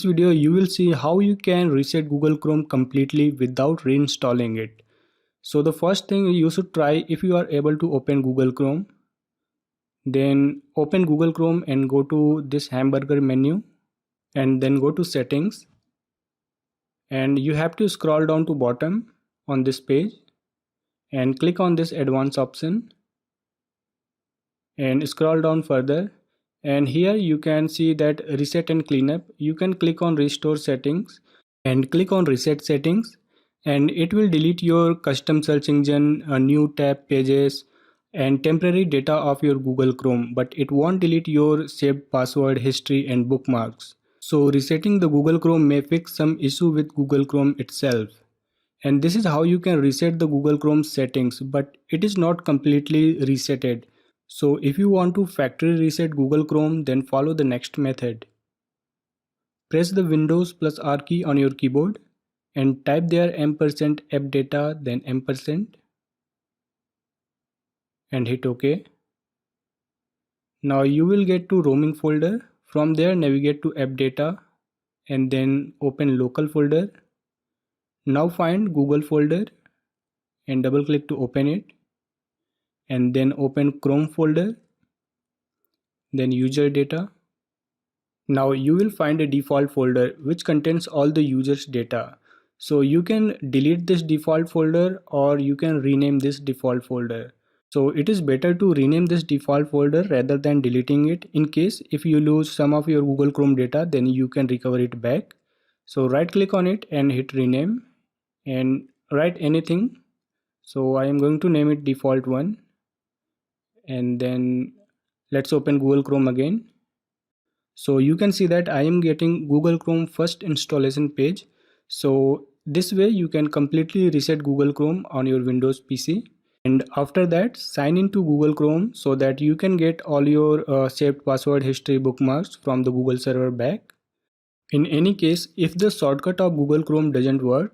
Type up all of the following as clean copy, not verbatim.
this video you will see how you can reset Google Chrome completely without reinstalling it. So the first thing you should try, if you are able to open Google Chrome, then open Google Chrome and go to this hamburger menu and then go to settings, and you have to scroll down to bottom on this page and click on this advanced option and scroll down further, and here you can see that reset and cleanup. You can click on restore settings and click on reset settings, and it will delete your custom search engine, new tab pages and temporary data of your Google Chrome, but it won't delete your saved password, history and bookmarks. So resetting the Google Chrome may fix some issue with Google Chrome itself. And this is how you can reset the Google Chrome settings, but it is not completely resetted. So if you want to factory reset Google Chrome, then follow the next method. Press the Windows plus R key on your keyboard and type there %appdata, then ampersand, and hit OK. Now you will get to roaming folder. From there navigate to appdata and then open local folder. Now find Google folder and double click to open it, and then open Chrome folder, then user data. Now you will find a default folder which contains all the users data. So you can delete this default folder or you can rename this default folder. So it is better to rename this default folder rather than deleting it. In case if you lose some of your Google Chrome data, then you can recover it back. So right click on it and hit rename and write anything. So I am going to name it default 1, and then let's open Google Chrome again. So you can see that I am getting Google Chrome first installation page. So this way you can completely reset Google Chrome on your Windows PC. And after that, sign into Google Chrome so that you can get all your saved password, history, bookmarks from the Google server back. In any case, if the shortcut of Google Chrome doesn't work,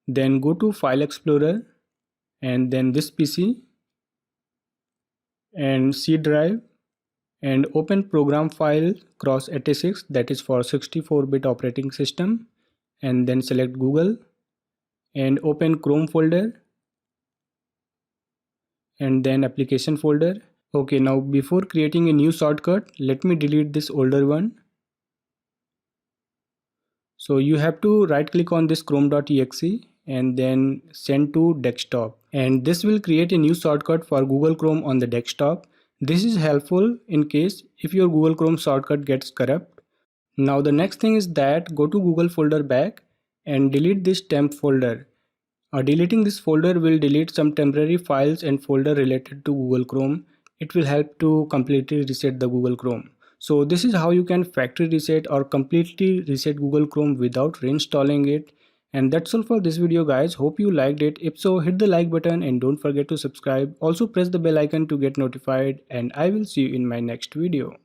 then go to File Explorer and then this PC and C drive and open program file x86, that is for 64-bit operating system, and then select Google and open Chrome folder and then application folder. Okay, now before creating a new shortcut, let me delete this older one. So you have to right click on this chrome.exe and then send to desktop, and this will create a new shortcut for Google Chrome on the desktop. This is helpful in case if your Google Chrome shortcut gets corrupt. Now the next thing is that go to Google folder back and delete this temp folder. Deleting this folder will delete some temporary files and folder related to Google Chrome. It will help to completely reset the Google Chrome. So this is how you can factory reset or completely reset Google Chrome without reinstalling it. And that's all for this video guys. Hope you liked it. If so, hit the like button and don't forget to subscribe. Also press the bell icon to get notified, and I will see you in my next video.